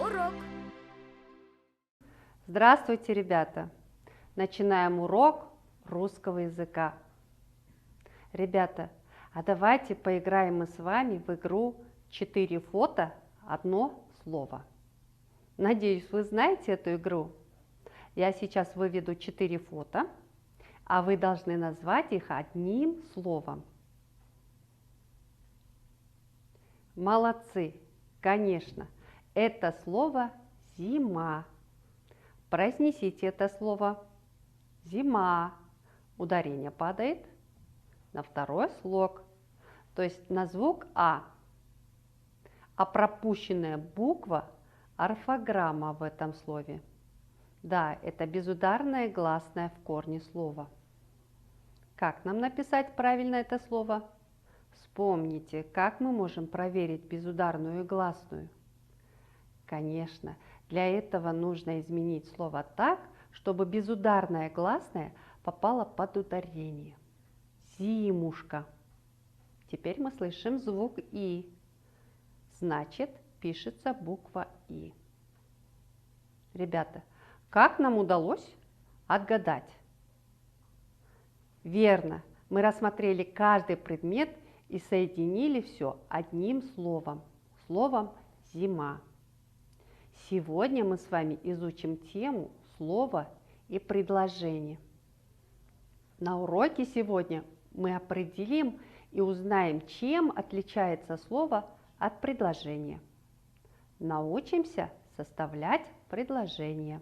урок. Здравствуйте, ребята! Начинаем урок русского языка. Ребята, а давайте поиграем мы с вами в игру 4 фото, одно слово. Надеюсь, вы знаете эту игру. Я сейчас выведу 4 фото, а вы должны назвать их одним словом. Молодцы! Конечно, это слово «зима». Произнесите это слово. Зима. Ударение падает на второй слог, то есть на звук А. А пропущенная буква – орфограмма в этом слове. Да, это безударное гласное в корне слова. Как нам написать правильно это слово? Вспомните, как мы можем проверить безударную и гласную? Конечно, для этого нужно изменить слово так, чтобы безударное гласное попало под ударение. Зимушка. Теперь мы слышим звук И. Значит, пишется буква И. Ребята, как нам удалось отгадать? Верно, мы рассмотрели каждый предмет и соединили все одним словом. Словом «зима». Сегодня мы с вами изучим тему слова и предложения. На уроке сегодня мы определим и узнаем, чем отличается слово от предложения. Научимся составлять предложения.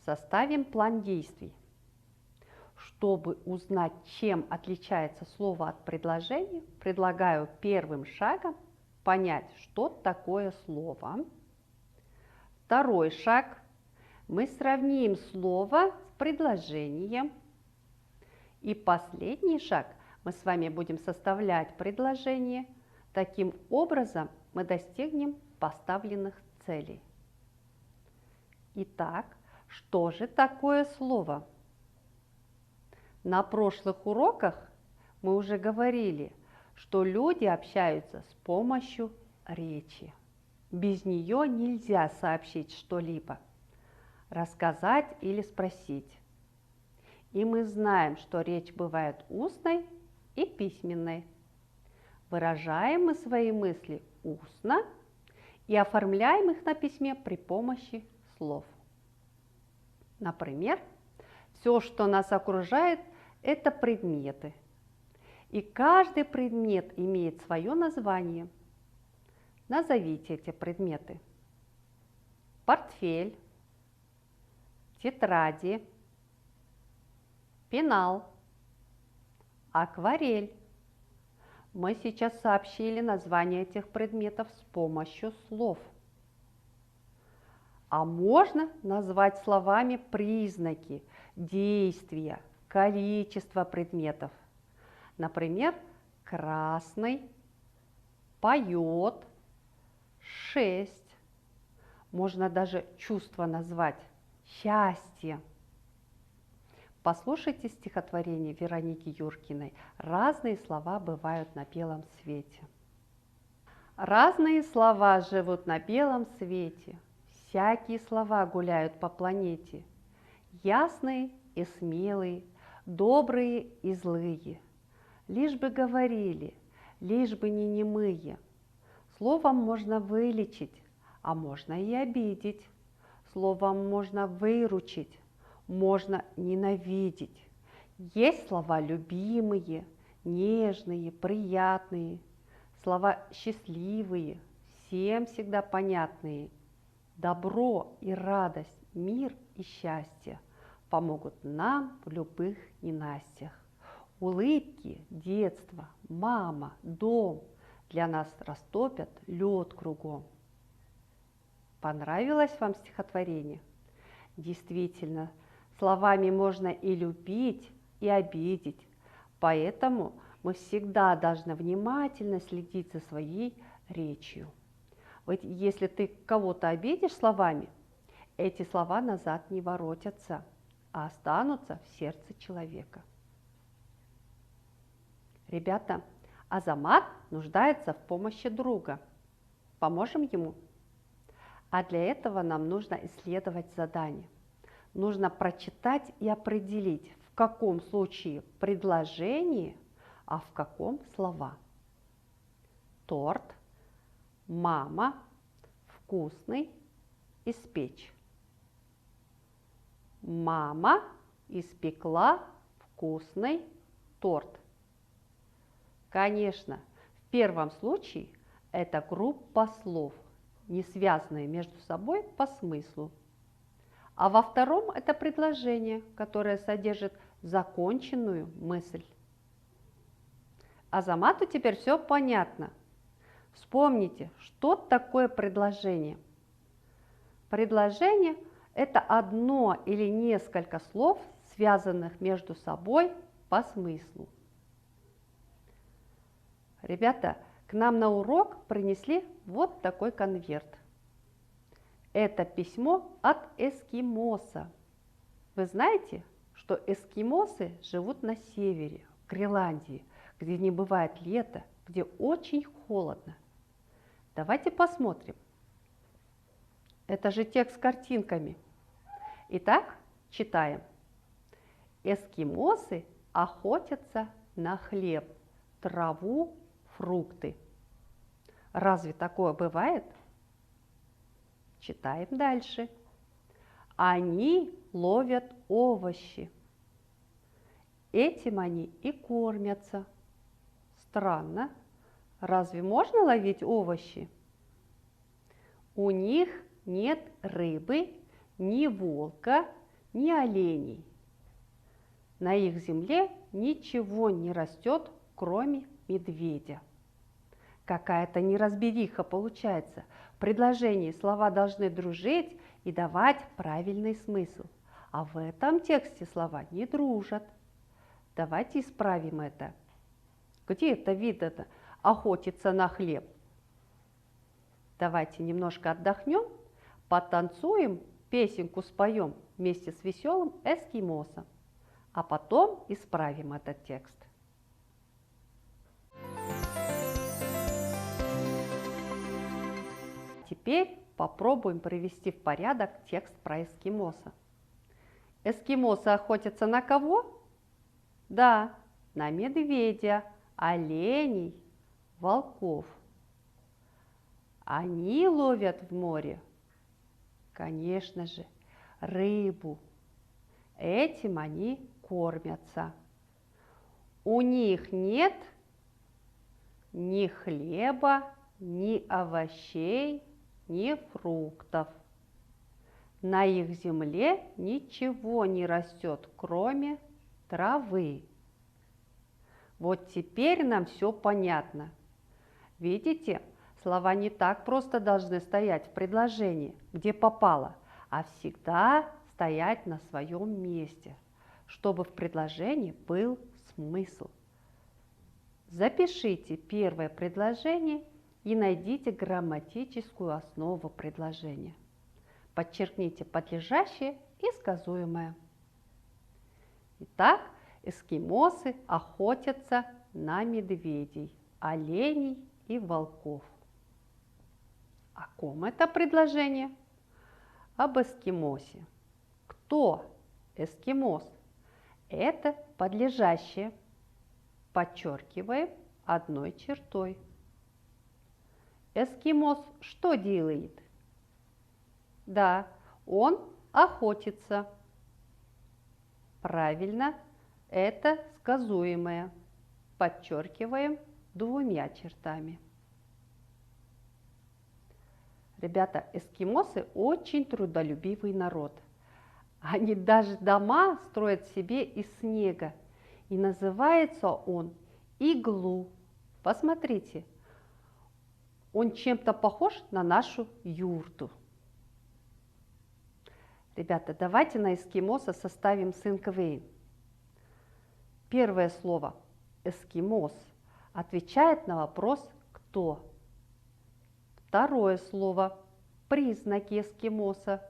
Составим план действий. Чтобы узнать, чем отличается слово от предложения, предлагаю первым шагом понять, что такое слово. Второй шаг. Мы сравним слово с предложением. И последний шаг. Мы с вами будем составлять предложение. Таким образом мы достигнем поставленных целей. Итак, что же такое слово? На прошлых уроках мы уже говорили, что люди общаются с помощью речи. Без нее нельзя сообщить что-либо, рассказать или спросить. И мы знаем, что речь бывает устной и письменной. Выражаем мы свои мысли устно и оформляем их на письме при помощи слов. Например, все, что нас окружает, это предметы. И каждый предмет имеет свое название. Назовите эти предметы. Портфель, тетради, пенал, акварель. Мы сейчас сообщили название этих предметов с помощью слов. А можно назвать словами признаки, действия, количество предметов. Например, красный поет 6. Можно даже чувство назвать счастье. Послушайте стихотворение Вероники Юркиной «Разные слова бывают на белом свете». Разные слова живут на белом свете, всякие слова гуляют по планете. Ясные и смелые, добрые и злые. Лишь бы говорили, лишь бы не немые. Словом можно вылечить, а можно и обидеть. Словом можно выручить, можно ненавидеть. Есть слова любимые, нежные, приятные. Слова счастливые, всем всегда понятные. Добро и радость, мир и счастье помогут нам в любых ненастьях. Улыбки, детство, мама, дом для нас растопят лед кругом. Понравилось вам стихотворение? Действительно, словами можно и любить, и обидеть. Поэтому мы всегда должны внимательно следить за своей речью. Ведь если ты кого-то обидишь словами, эти слова назад не воротятся, а останутся в сердце человека. Ребята, Азамат нуждается в помощи друга. Поможем ему? А для этого нам нужно исследовать задание. Нужно прочитать и определить, в каком случае предложение, а в каком слова. Торт, мама, вкусный, испечь. Мама испекла вкусный торт. Конечно, в первом случае это группа слов, не связанные между собой по смыслу. А во втором это предложение, которое содержит законченную мысль. Азамату теперь все понятно. Вспомните, что такое предложение. Предложение – это одно или несколько слов, связанных между собой по смыслу. Ребята, к нам на урок принесли вот такой конверт. Это письмо от эскимоса. Вы знаете, что эскимосы живут на севере, в Гренландии, где не бывает лета, где очень холодно. Давайте посмотрим. Это же текст с картинками. Итак, читаем. Эскимосы охотятся на хлеб, траву, фрукты. Разве такое бывает? Читаем дальше. Они ловят овощи. Этим они и кормятся. Странно. Разве можно ловить овощи? У них нет рыбы, ни волка, ни оленей. На их земле ничего не растет, кроме медведя. Какая-то неразбериха получается. В предложении слова должны дружить и давать правильный смысл. А в этом тексте слова не дружат. Давайте исправим это. Где это видно охотиться на хлеб? Давайте немножко отдохнем, потанцуем, песенку споем вместе с веселым эскимосом, а потом исправим этот текст. Теперь попробуем привести в порядок текст про эскимоса. Эскимосы охотятся на кого? Да, на медведя, оленей, волков. Они ловят в море, конечно же, рыбу. Этим они кормятся. У них нет ни хлеба, ни овощей, ни фруктов. На их земле ничего не растет, кроме травы. Вот теперь нам все понятно. Видите, слова не так просто должны стоять в предложении, где попало, а всегда стоять на своем месте, чтобы в предложении был смысл. Запишите первое предложение и найдите грамматическую основу предложения. Подчеркните подлежащее и сказуемое. Итак, эскимосы охотятся на медведей, оленей и волков. О ком это предложение? Об эскимосе. Кто эскимос? Это подлежащее. Подчеркиваем одной чертой. Эскимос что делает? Да, он охотится. Правильно, это сказуемое. Подчеркиваем двумя чертами. Ребята, эскимосы очень трудолюбивый народ. Они даже дома строят себе из снега. И называется он иглу. Посмотрите, он чем-то похож на нашу юрту. Ребята, давайте на эскимоса составим синквейн. Первое слово эскимос отвечает на вопрос «кто?». Второе слово признаки эскимоса.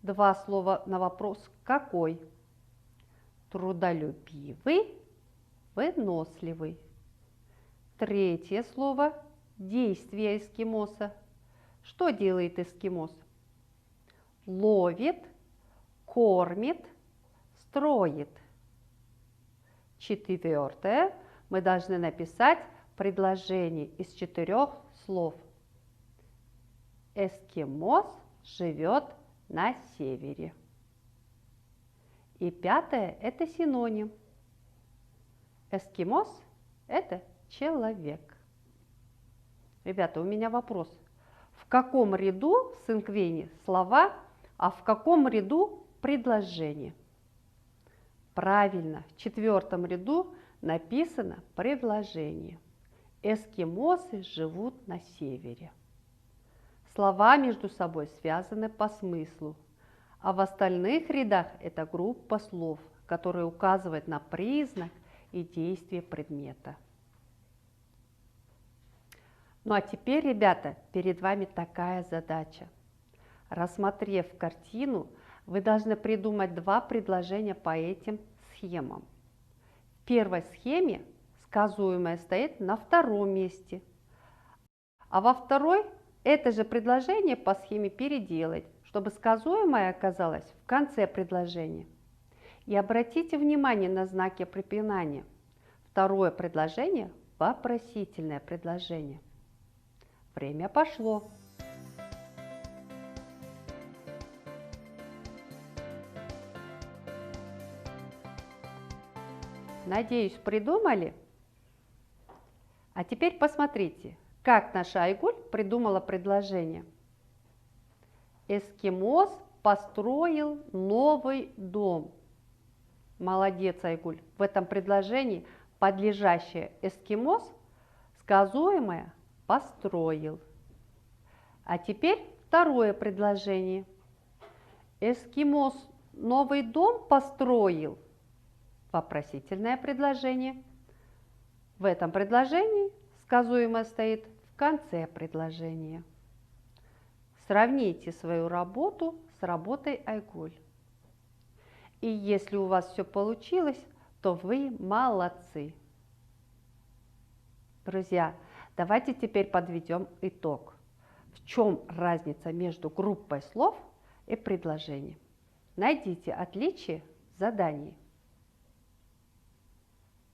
Два слова на вопрос «какой?». Трудолюбивый, выносливый. Третье слово – действие эскимоса. Что делает эскимос? Ловит, кормит, строит. Четвертое. Мы должны написать предложение из 4 слов. Эскимос живет на севере. И пятое – это синоним. Эскимос – это человек. Ребята, у меня вопрос. В каком ряду в синквене слова, а в каком ряду предложение? Правильно, в 4 ряду написано предложение. Эскимосы живут на севере. Слова между собой связаны по смыслу, а в остальных рядах это группа слов, которые указывают на признак и действие предмета. Ну а теперь, ребята, перед вами такая задача. Рассмотрев картину, вы должны придумать 2 предложения по этим схемам. В первой схеме сказуемое стоит на 2-м месте, а во второй это же предложение по схеме переделать, чтобы сказуемое оказалось в конце предложения. И обратите внимание на знаки препинания. Второе предложение – вопросительное предложение. Время пошло. Надеюсь, придумали? А теперь посмотрите, как наша Айгуль придумала предложение. Эскимос построил новый дом. Молодец, Айгуль. В этом предложении подлежащее эскимос, сказуемое построил. А теперь второе предложение. Эскимос новый дом построил. Вопросительное предложение. В этом предложении сказуемое стоит в конце предложения. Сравните свою работу с работой Айгуль. И если у вас все получилось, то вы молодцы. Друзья, давайте теперь подведем итог. В чем разница между группой слов и предложением? Найдите отличие в задании.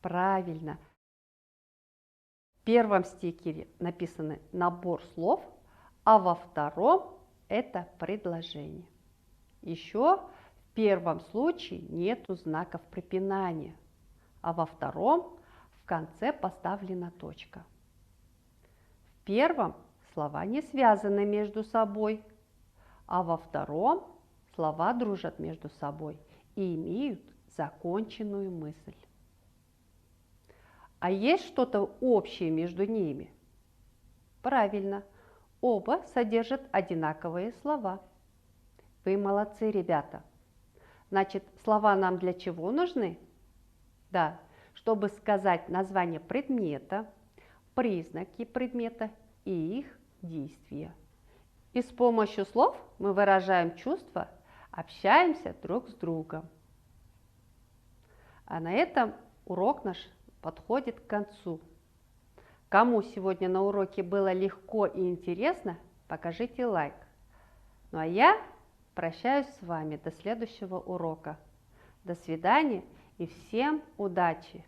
Правильно. В первом стикере написаны набор слов, а во втором это предложение. Еще в первом случае нету знаков препинания, а во втором в конце поставлена точка. В первом слова не связаны между собой, а во втором слова дружат между собой и имеют законченную мысль. А есть что-то общее между ними? Правильно, оба содержат одинаковые слова. Вы молодцы, ребята. Значит, слова нам для чего нужны? Да, чтобы сказать название предмета, признаки предмета и их действия. И с помощью слов мы выражаем чувства, общаемся друг с другом. А на этом урок наш подходит к концу. Кому сегодня на уроке было легко и интересно, покажите лайк. Ну а я прощаюсь с вами до следующего урока. До свидания и всем удачи!